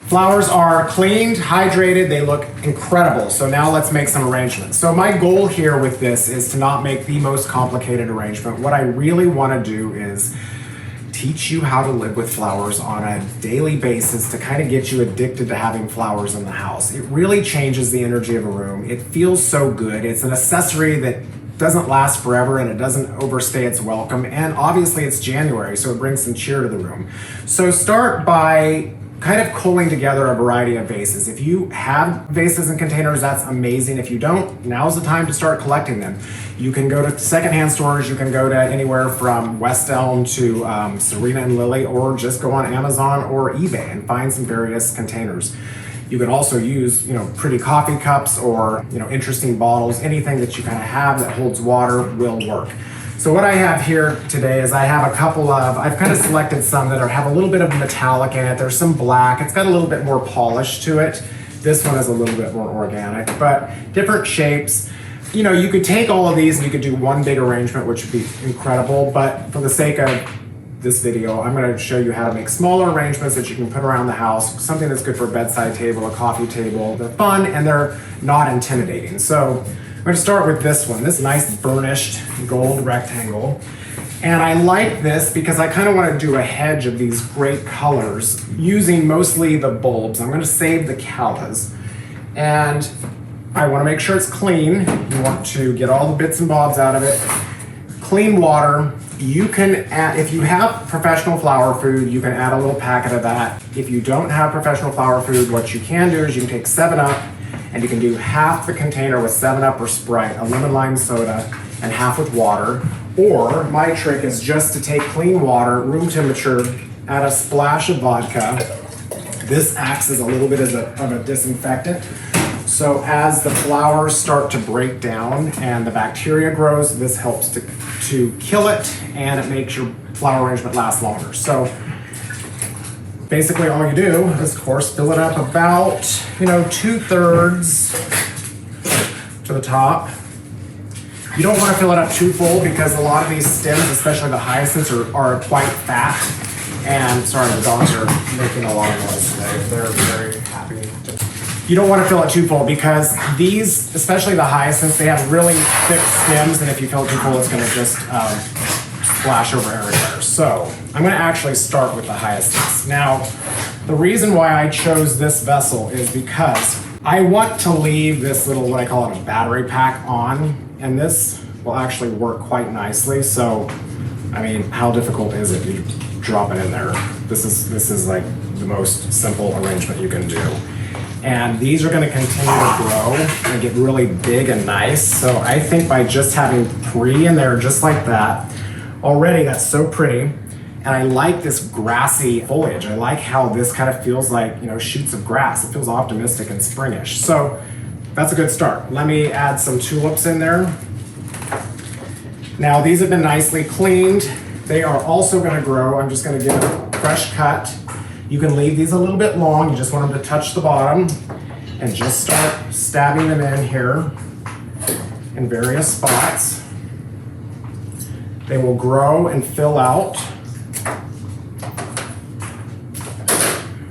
Flowers are cleaned, hydrated, they look incredible. So now let's make some arrangements. So my goal here with this is to not make the most complicated arrangement. What I really want to do is teach you how to live with flowers on a daily basis to kind of get you addicted to having flowers in the house. It really changes the energy of a room. It feels so good. It's an accessory that doesn't last forever and it doesn't overstay its welcome. And obviously it's January, so it brings some cheer to the room. So start by kind of culling together a variety of vases. If you have vases and containers, that's amazing. If you don't, now's the time to start collecting them. You can go to secondhand stores, you can go to anywhere from West Elm to Serena and Lily, or just go on Amazon or eBay and find some various containers. You can also use, pretty coffee cups or, interesting bottles. Anything that you kind of have that holds water will work. So what I have here today is I have I've kind of selected some that have a little bit of metallic in it. There's some black. It's got a little bit more polish to it. This one is a little bit more organic, but different shapes. You could take all of these and you could do one big arrangement, which would be incredible. But for the sake of this video, I'm going to show you how to make smaller arrangements that you can put around the house, something that's good for a bedside table, a coffee table. They're fun and they're not intimidating. So I'm going to start with this one, this nice burnished gold rectangle. And I like this because I kind of want to do a hedge of these great colors using mostly the bulbs. I'm going to save the callas. And I want to make sure it's clean. You want to get all the bits and bobs out of it. Clean water. You can add, if you have professional flower food, you can add a little packet of that. If you don't have professional flower food, what you can do is you can take 7-Up and you can do half the container with 7-Up or Sprite, a lemon lime soda, and half with water. Or my trick is just to take clean water, room temperature, add a splash of vodka. This acts as a little bit of a disinfectant. So as the flowers start to break down and the bacteria grows, this helps to kill it, and it makes your flower arrangement last longer. So basically all you do is, of course, fill it up about, 2/3 to the top. You don't want to fill it up too full because a lot of these stems, especially the hyacinths, are quite fat. And sorry, the dogs are making a lot of noise today. They're very happy. You don't want to fill it too full because these, especially the hyacinths, they have really thick stems, and if you fill it too full, it's going to just splash over everywhere. So I'm going to actually start with the hyacinths. Now, the reason why I chose this vessel is because I want to leave this little, what I call it, a battery pack on, and this will actually work quite nicely. So, how difficult is it? You drop it in there. This is like the most simple arrangement you can do. And these are going to continue to grow and get really big and nice. So I think by just having 3 in there just like that, already that's so pretty. And I like this grassy foliage. I like how this kind of feels like, shoots of grass. It feels optimistic and springish. So that's a good start. Let me add some tulips in there. Now these have been nicely cleaned. They are also going to grow. I'm just going to give it a fresh cut. You can leave these a little bit long. You just want them to touch the bottom and just start stabbing them in here in various spots. They will grow and fill out.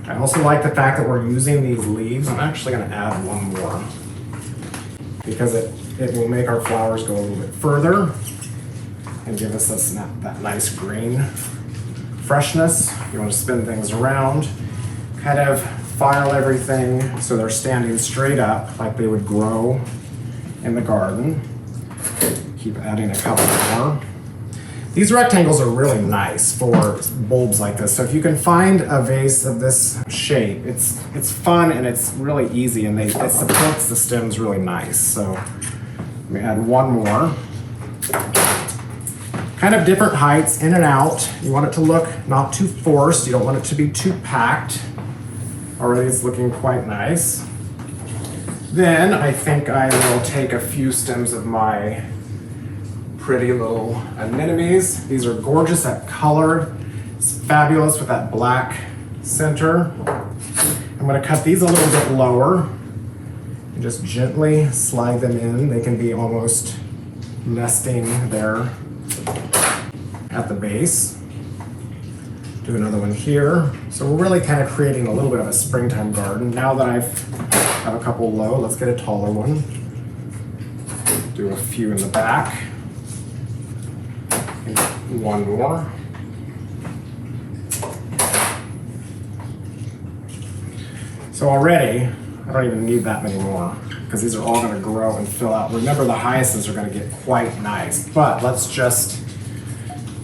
I also like the fact that we're using these leaves. I'm actually going to add one more because it will make our flowers go a little bit further and give us that nice green freshness. You want to spin things around, kind of file everything so they're standing straight up like they would grow in the garden. Keep adding a couple more. These rectangles are really nice for bulbs like this. So if you can find a vase of this shape, it's fun and it's really easy, and it supports the stems really nice. So let me add one more. Kind of different heights, in and out. You want it to look not too forced. You don't want it to be too packed. Already it's looking quite nice. Then I think I will take a few stems of my pretty little anemones. These are gorgeous at color. It's fabulous with that black center. I'm going to cut these a little bit lower and just gently slide them in. They can be almost nesting there at the base. Do another one here. So we're really kind of creating a little bit of a springtime garden. Now that I have a couple low, let's get a taller one. Do a few in the back. And one more. So already, I don't even need that many more because these are all going to grow and fill out. Remember, the hyacinths are going to get quite nice, but let's just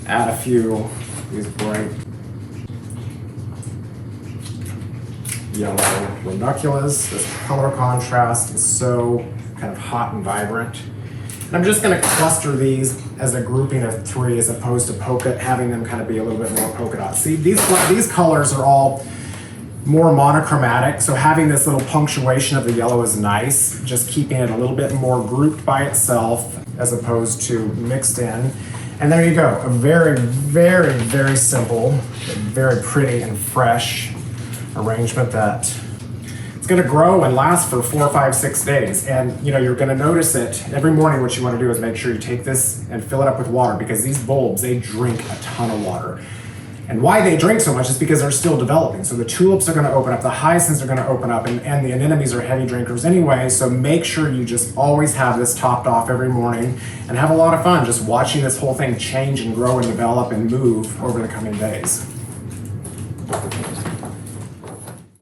add a few of these bright yellow ranunculus. This color contrast is so kind of hot and vibrant. And I'm just going to cluster these as a grouping of 3 as opposed to having them kind of be a little bit more polka dot. See, these colors are all more monochromatic, so having this little punctuation of the yellow is nice, just keeping it a little bit more grouped by itself as opposed to mixed in. And there you go, a very, very, very simple, very pretty and fresh arrangement that it's going to grow and last for 4, 5, 6 days. And you're going to notice it every morning. What you want to do is make sure you take this and fill it up with water, because these bulbs, they drink a ton of water. And why they drink so much is because they're still developing. So the tulips are going to open up, the hyacinths are going to open up, and the anemones are heavy drinkers anyway. So make sure you just always have this topped off every morning and have a lot of fun just watching this whole thing change and grow and develop and move over the coming days.